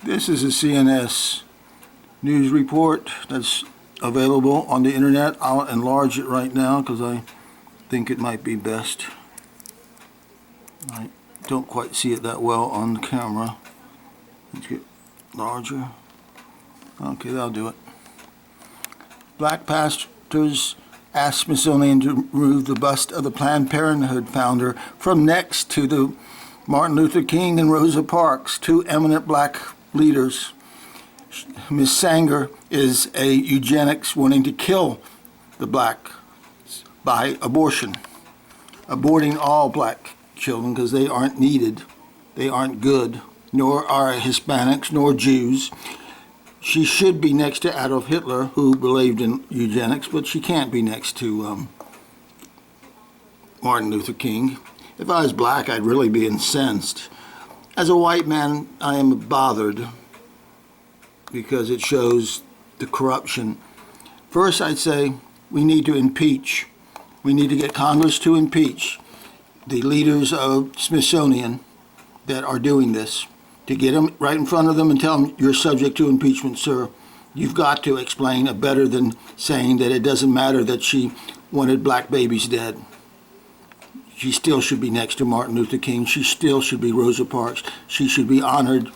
This is a CNS news report that's available on the internet. I'll enlarge it right now because I think it might be best. I don't quite see it that well on the camera. Let's get larger. Okay, that'll do it. Black pastors asked Smithsonian to remove the bust of the Planned Parenthood founder from next to the Martin Luther King and Rosa Parks, two eminent black leaders. Ms. Sanger is a eugenics wanting to kill the blacks by abortion, aborting all black children because they aren't needed, they aren't good, nor are Hispanics, nor Jews. She should be next to Adolf Hitler, who believed in eugenics, but she can't be next to Martin Luther King. If I was black, I'd really be incensed. As a white man, I am bothered because it shows the corruption. First, I'd say we need to impeach. We need to get Congress to impeach the leaders of Smithsonian that are doing this, to get them right in front of them and tell them, you're subject to impeachment, sir. You've got to explain it better than saying that it doesn't matter that she wanted black babies dead. She still should be next to Martin Luther King. She still should be Rosa Parks. She should be honored.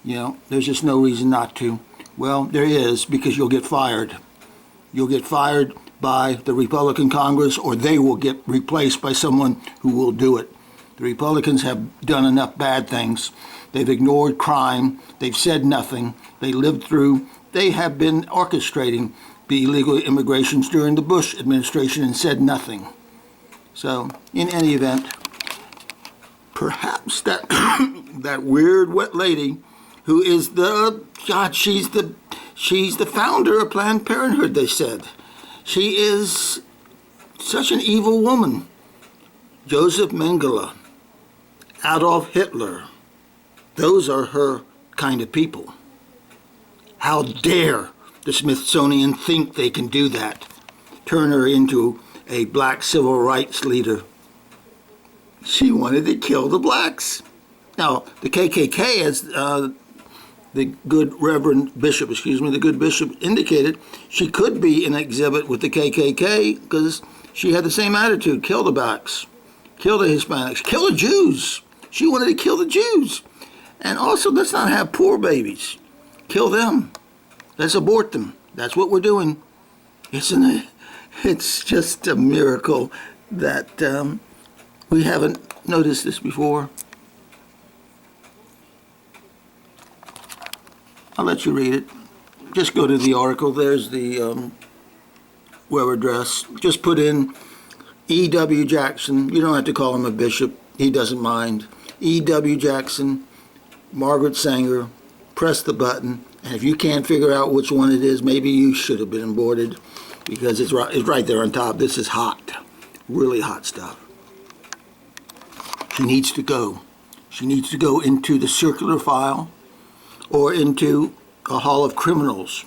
You know, there's just no reason not to. Well, there is, because you'll get fired. You'll get fired by the Republican Congress, or they will get replaced by someone who will do it. The Republicans have done enough bad things. They've ignored crime. They've said nothing. They lived through. They have been orchestrating the illegal immigrations during the Bush administration and said nothing. So, in any event, perhaps that that weird wet lady, who is she's the founder of Planned Parenthood, they said. She is such an evil woman. Joseph Mengele, Adolf Hitler, those are her kind of people. How dare the Smithsonian think they can do that? Turn her into a black civil rights leader. She wanted to kill the blacks. Now, the KKK, as the good bishop indicated, she could be in an exhibit with the KKK because she had the same attitude. Kill the blacks, kill the Hispanics, kill the Jews. She wanted to kill the Jews. And also, let's not have poor babies. Kill them. Let's abort them. That's what we're doing. Isn't it? It's just a miracle that we haven't noticed this before. I'll let you read it. Just go to the article. There's the web address. Just put in E.W. Jackson. You don't have to call him a bishop. He doesn't mind. E.W. Jackson, Margaret Sanger. Press the button. And if you can't figure out which one it is, maybe you should have been aborted, because it's right there on top. This is hot, really hot stuff. She needs to go. She needs to go into the circular file or into a hall of criminals.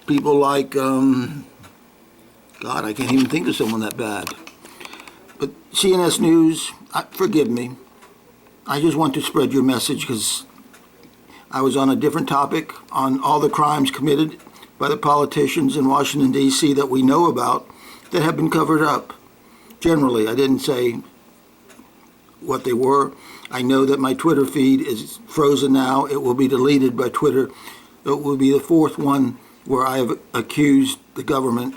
People like, God, I can't even think of someone that bad. But CNS News, forgive me. I just want to spread your message because I was on a different topic on all the crimes committed by the politicians in Washington, D.C. that we know about that have been covered up. Generally, I didn't say what they were. I know that my Twitter feed is frozen now. It will be deleted by Twitter. It will be the fourth one where I have accused the government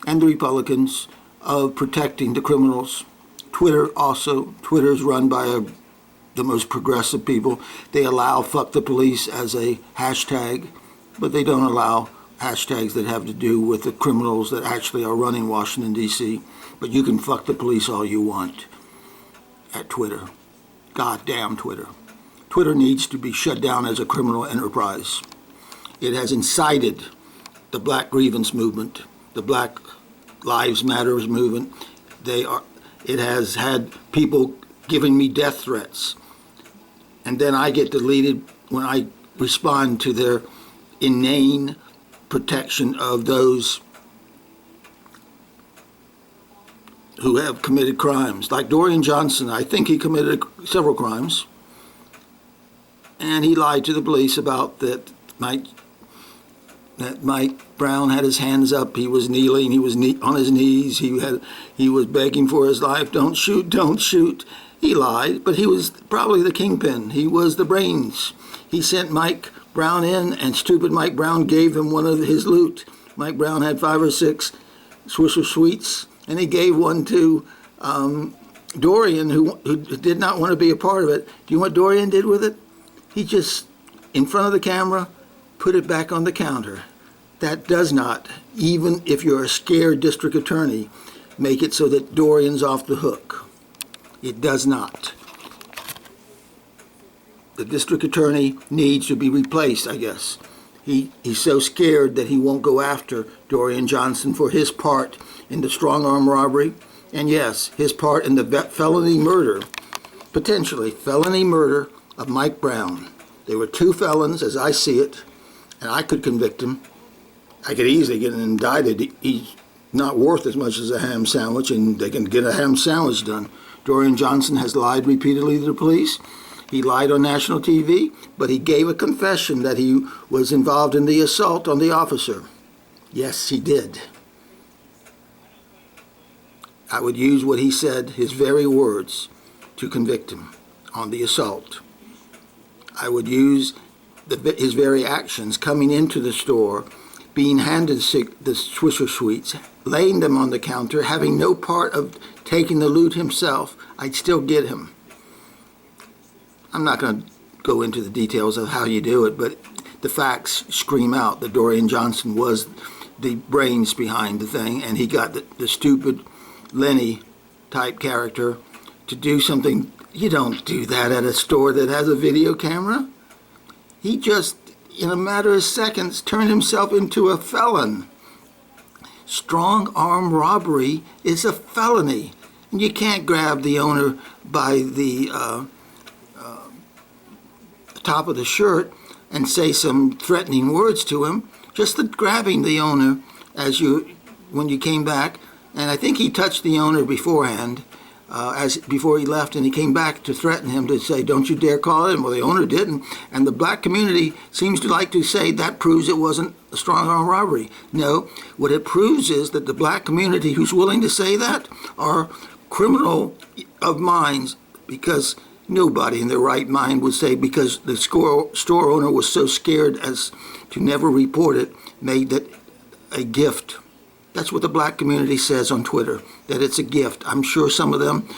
and the Republicans of protecting the criminals. Twitter is run by the most progressive people. They allow "fuck the police" as a hashtag, but they don't allow hashtags that have to do with the criminals that actually are running Washington, D.C. But you can fuck the police all you want at Twitter. Goddamn Twitter. Twitter needs to be shut down as a criminal enterprise. It has incited the Black grievance movement, the Black Lives Matters movement. It has had people giving me death threats. And then I get deleted when I respond to their inane protection of those who have committed crimes. Like Dorian Johnson, I think he committed several crimes. and he lied to the police about that Mike Brown had his hands up. He was kneeling. He was on his knees. He was begging for his life. Don't shoot! Don't shoot! He lied, but he was probably the kingpin. He was the brains. He sent Mike Brown in, and stupid Mike Brown gave him one of his loot. Mike Brown had 5 or 6 Swisher Sweets, and he gave one to Dorian, who did not want to be a part of it. Do you know what Dorian did with it? He just, in front of the camera, put it back on the counter. That does not, even if you're a scared district attorney, make it so that Dorian's off the hook. It does not. The district attorney needs to be replaced, I guess. He's so scared that he won't go after Dorian Johnson for his part in the strong-arm robbery, and yes, his part in the felony murder, potentially felony murder of Mike Brown. There were 2 felons, as I see it, and I could convict him. I could easily get him indicted. He's not worth as much as a ham sandwich, and they can get a ham sandwich done. Dorian Johnson has lied repeatedly to the police. He lied on national TV, but he gave a confession that he was involved in the assault on the officer. Yes, he did. I would use what he said, his very words, to convict him on the assault. I would use his very actions, coming into the store, being handed the Swisher Sweets, laying them on the counter, having no part of taking the loot himself. I'd still get him. I'm not going to go into the details of how you do it, but the facts scream out that Dorian Johnson was the brains behind the thing, and he got the stupid Lenny-type character to do something. You don't do that at a store that has a video camera. He just, in a matter of seconds, turned himself into a felon. Strong-arm robbery is a felony, and you can't grab the owner by the top of the shirt and say some threatening words to him. Just the grabbing the owner when you came back, and I think he touched the owner beforehand, before he left, and he came back to threaten him to say, "Don't you dare call him." Well, the owner didn't, and the black community seems to like to say that proves it wasn't a strong-arm robbery. No, what it proves is that the black community who's willing to say that are criminal of minds, because nobody in their right mind would say, because the store owner was so scared as to never report it, made that a gift. That's what the black community says on Twitter, that it's a gift. I'm sure some of them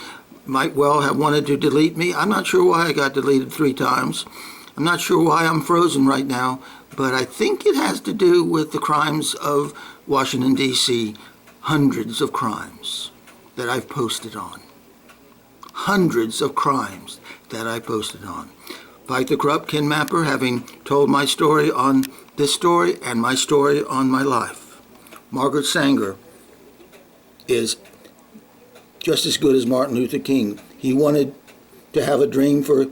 might well have wanted to delete me. I'm not sure why I got deleted 3 times. I'm not sure why I'm frozen right now, but I think it has to do with the crimes of Washington, D.C., hundreds of crimes that I've posted on. Hundreds of crimes that I posted on. Fight the Corrupt Ken Mapper, having told my story on this story and my story on my life. Margaret Sanger is just as good as Martin Luther King. He wanted to have a dream for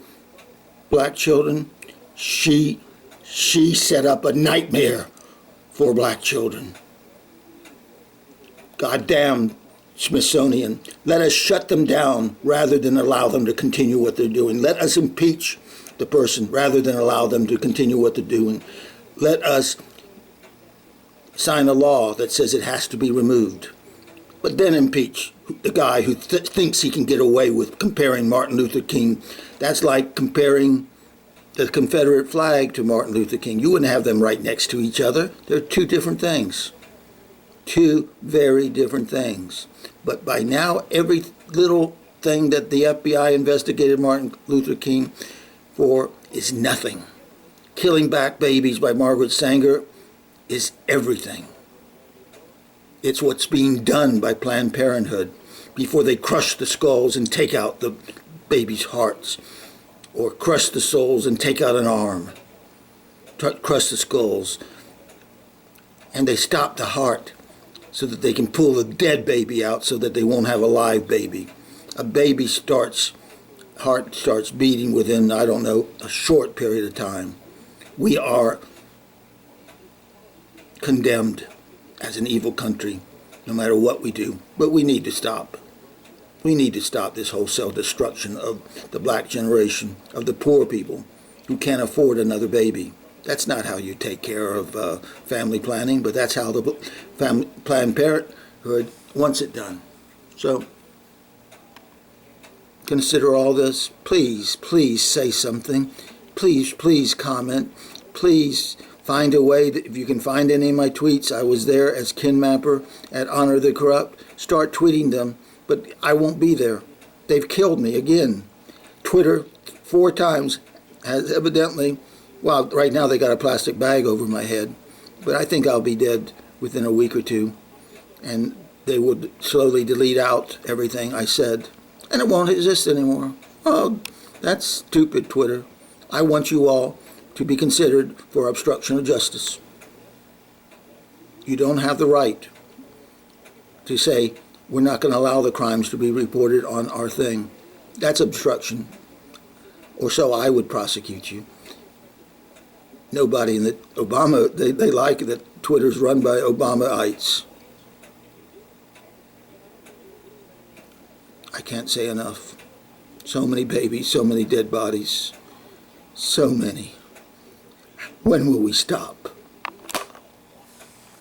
black children. She set up a nightmare for black children. Goddamn Smithsonian. Let us shut them down rather than allow them to continue what they're doing. Let us impeach the person rather than allow them to continue what they're doing. Let us sign a law that says it has to be removed, but then impeach the guy who thinks he can get away with comparing Martin Luther King. That's like comparing the Confederate flag to Martin Luther King. You wouldn't have them right next to each other. They're 2 different things. 2 very different things. But by now, every little thing that the FBI investigated Martin Luther King for is nothing. Killing Black babies by Margaret Sanger is everything. It's what's being done by Planned Parenthood before they crush the skulls and take out the babies' hearts, or crush the souls and take out an arm, crush the skulls, and they stop the heart so that they can pull the dead baby out so that they won't have a live baby. A baby heart starts beating within, I don't know, a short period of time. We are condemned as an evil country, no matter what we do. But we need to stop. We need to stop this wholesale destruction of the black generation, of the poor people, who can't afford another baby. That's not how you take care of family planning, but that's how the Planned Parenthood wants it done. So consider all this. Please, please say something. Please, please comment. Please find a way that if you can find any of my tweets, I was there as kin mapper at Honor the Corrupt. Start tweeting them, but I won't be there. They've killed me again. Twitter 4 times has evidently, well, right now they got a plastic bag over my head, but I think I'll be dead within a week or two, and they would slowly delete out everything I said, and it won't exist anymore. Oh, that's stupid, Twitter. I want you all to be considered for obstruction of justice. You don't have the right to say, we're not going to allow the crimes to be reported on our thing. That's obstruction. Or so I would prosecute you. Nobody in the Obama, they like that Twitter's run by Obamaites. I can't say enough. So many babies, so many dead bodies. So many. When will we stop?